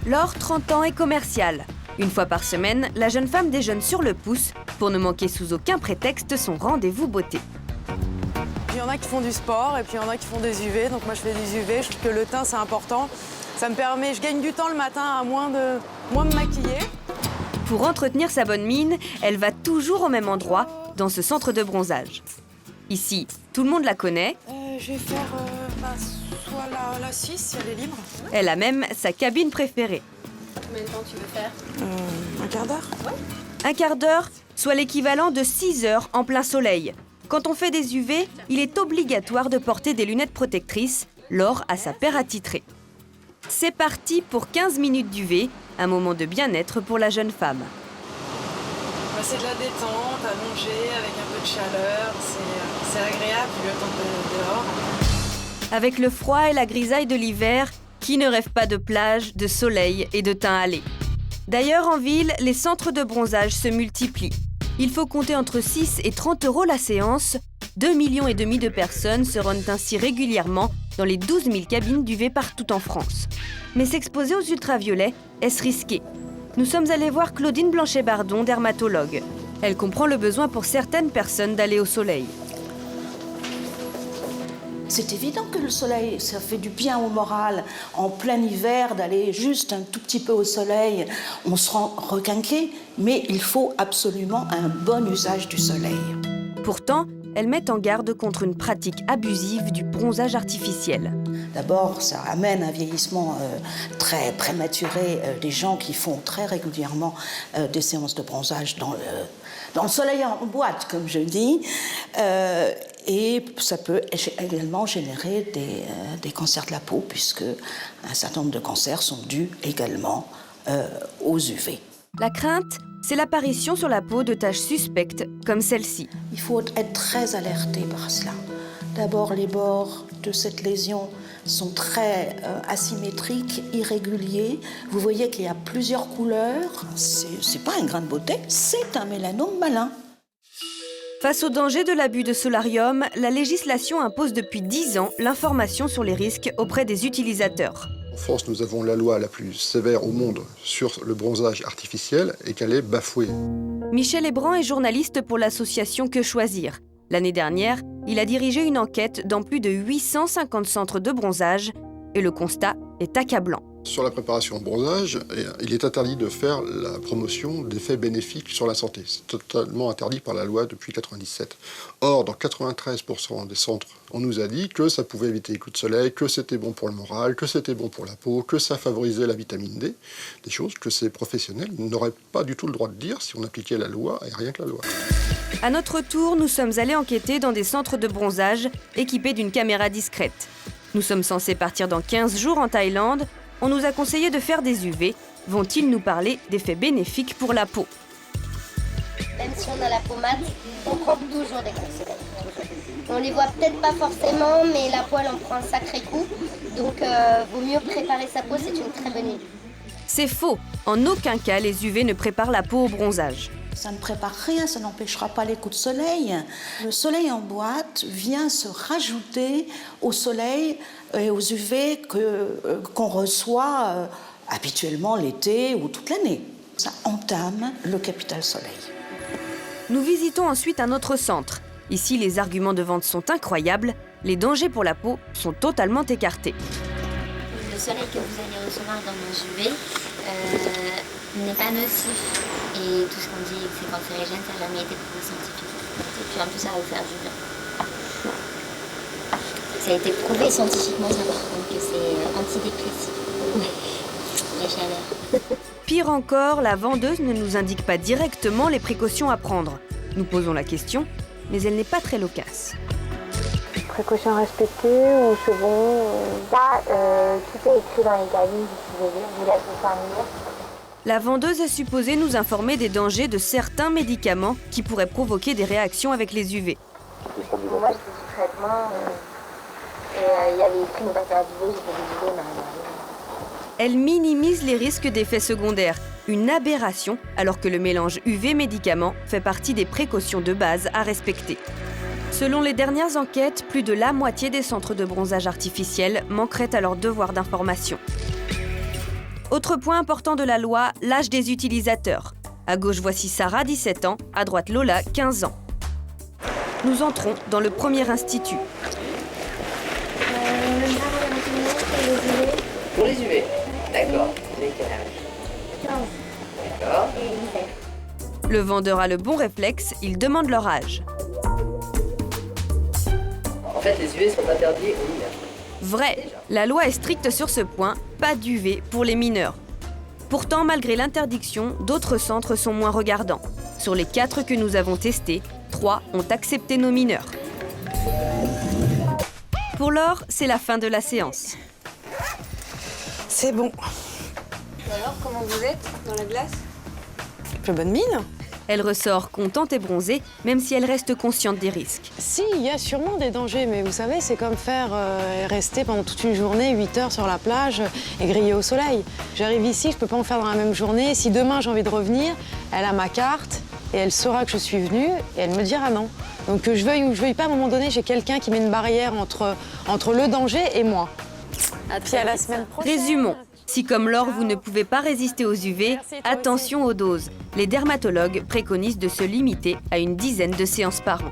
Laure, 30 ans, est commerciale. Une fois par semaine, la jeune femme déjeune sur le pouce pour ne manquer sous aucun prétexte son rendez-vous beauté. Il y en a qui font du sport et puis il y en a qui font des UV. Donc moi je fais des UV, je trouve que le teint c'est important. Ça me permet, je gagne du temps le matin à moins me maquiller. Pour entretenir sa bonne mine, elle va toujours au même endroit, dans ce centre de bronzage. Ici, tout le monde la connaît. Je vais faire soit la 6 si elle est libre. Elle a même sa cabine préférée. Combien de temps tu veux faire Un quart d'heure. Un quart d'heure, soit l'équivalent de 6 heures en plein soleil. Quand on fait des UV, il est obligatoire de porter des lunettes protectrices. Laure a sa paire attitrée. C'est parti pour 15 minutes d'UV, un moment de bien-être pour la jeune femme. C'est de la détente, allongée, avec un peu de chaleur. C'est agréable le temps dehors. Avec le froid et la grisaille de l'hiver, qui ne rêve pas de plage, de soleil et de teint hâlé? D'ailleurs, en ville, les centres de bronzage se multiplient. Il faut compter entre 6 et 30 € la séance. 2,5 millions de personnes se rendent ainsi régulièrement dans les 12 000 cabines d'UV partout en France. Mais s'exposer aux ultraviolets, est-ce risqué? Nous sommes allés voir Claudine Blanchet-Bardon, dermatologue. Elle comprend le besoin pour certaines personnes d'aller au soleil. C'est évident que le soleil, ça fait du bien au moral. En plein hiver, d'aller juste un tout petit peu au soleil, on se rend requinqué, mais il faut absolument un bon usage du soleil. Pourtant, elle met en garde contre une pratique abusive du bronzage artificiel. D'abord, ça amène un vieillissement très prématuré des gens qui font très régulièrement des séances de bronzage dans le soleil en boîte, comme je dis. Et ça peut également générer des cancers de la peau, puisque un certain nombre de cancers sont dus également aux UV. La crainte, c'est l'apparition sur la peau de taches suspectes, comme celle-ci. Il faut être très alerté par cela. D'abord, les bords de cette lésion sont très asymétriques, irréguliers. Vous voyez qu'il y a plusieurs couleurs. C'est pas un grain de beauté, c'est un mélanome malin. Face au danger de l'abus de solarium, la législation impose depuis 10 ans l'information sur les risques auprès des utilisateurs. En France, nous avons la loi la plus sévère au monde sur le bronzage artificiel et qu'elle est bafouée. Michel Hébran est journaliste pour l'association Que Choisir. L'année dernière, il a dirigé une enquête dans plus de 850 centres de bronzage et le constat est accablant. Sur la préparation au bronzage, il est interdit de faire la promotion d'effets bénéfiques sur la santé. C'est totalement interdit par la loi depuis 1997. Or, dans 93% des centres, on nous a dit que ça pouvait éviter les coups de soleil, que c'était bon pour le moral, que c'était bon pour la peau, que ça favorisait la vitamine D. Des choses que ces professionnels n'auraient pas du tout le droit de dire si on appliquait la loi et rien que la loi. À notre tour, nous sommes allés enquêter dans des centres de bronzage équipés d'une caméra discrète. Nous sommes censés partir dans 15 jours en Thaïlande. On nous a conseillé de faire des UV. Vont-ils nous parler d'effets bénéfiques pour la peau? Même si on a la peau mate, on prend toujours des coups de soleil. On les voit peut-être pas forcément, mais la peau elle en prend un sacré coup. Donc vaut mieux préparer sa peau, c'est une très bonne idée. C'est faux. En aucun cas, les UV ne préparent la peau au bronzage. Ça ne prépare rien, ça n'empêchera pas les coups de soleil. Le soleil en boîte vient se rajouter au soleil et aux UV qu'on reçoit habituellement l'été ou toute l'année. Ça entame le capital soleil. Nous visitons ensuite un autre centre. Ici, les arguments de vente sont incroyables. Les dangers pour la peau sont totalement écartés. Le soleil que vous allez recevoir dans nos UV n'est pas nocif. Et tout ce qu'on dit que c'est cancérigène, ça n'a jamais été prouvé scientifiquement. Et puis en plus, ça va vous faire du bien. Ça a été prouvé scientifiquement, ça, par contre, que c'est antidépressif. La chaleur. Pire encore, la vendeuse ne nous indique pas directement les précautions à prendre. Nous posons la question, mais elle n'est pas très loquace. Précautions respectées ou c'est bon? Là, tout est écrit dans les cabines, vous laissez ça venir. La vendeuse est supposée nous informer des dangers de certains médicaments qui pourraient provoquer des réactions avec les UV. Moi, je fais du traitement et il y avait écrit ne pas faire d'UV, j'ai fait des UV, mais Elle minimise les risques d'effets secondaires, une aberration, alors que le mélange UV-médicaments fait partie des précautions de base à respecter. Selon les dernières enquêtes, plus de la moitié des centres de bronzage artificiel manqueraient à leur devoir d'information. Autre point important de la loi, l'âge des utilisateurs. À gauche, voici Sarah, 17 ans, à droite Lola, 15 ans. Nous entrons dans le premier institut. Pour les UV, d'accord. Vous avez quel âge? 15. D'accord. Et l'hiver. Le vendeur a le bon réflexe, il demande leur âge. En fait, les UV sont interdits aux mineurs. Vrai, la loi est stricte sur ce point, pas d'UV pour les mineurs. Pourtant, malgré l'interdiction, d'autres centres sont moins regardants. Sur les 4 que nous avons testés, 3 ont accepté nos mineurs. Pour Laure, c'est la fin de la séance. C'est bon. Alors, comment vous êtes dans la glace? Plus bonne mine. Elle ressort contente et bronzée, même si elle reste consciente des risques. Si, il y a sûrement des dangers, mais vous savez, c'est comme rester pendant toute une journée, 8 heures sur la plage et griller au soleil. J'arrive ici, je peux pas en faire dans la même journée. Si demain j'ai envie de revenir, elle a ma carte et elle saura que je suis venue et elle me dira non. Donc que je veuille ou je veuille pas, à un moment donné, j'ai quelqu'un qui met une barrière entre le danger et moi. Puis à la semaine prochaine. Résumons. Si comme Laure, vous ne pouvez pas résister aux UV, attention aux doses. Les dermatologues préconisent de se limiter à une dizaine de séances par an.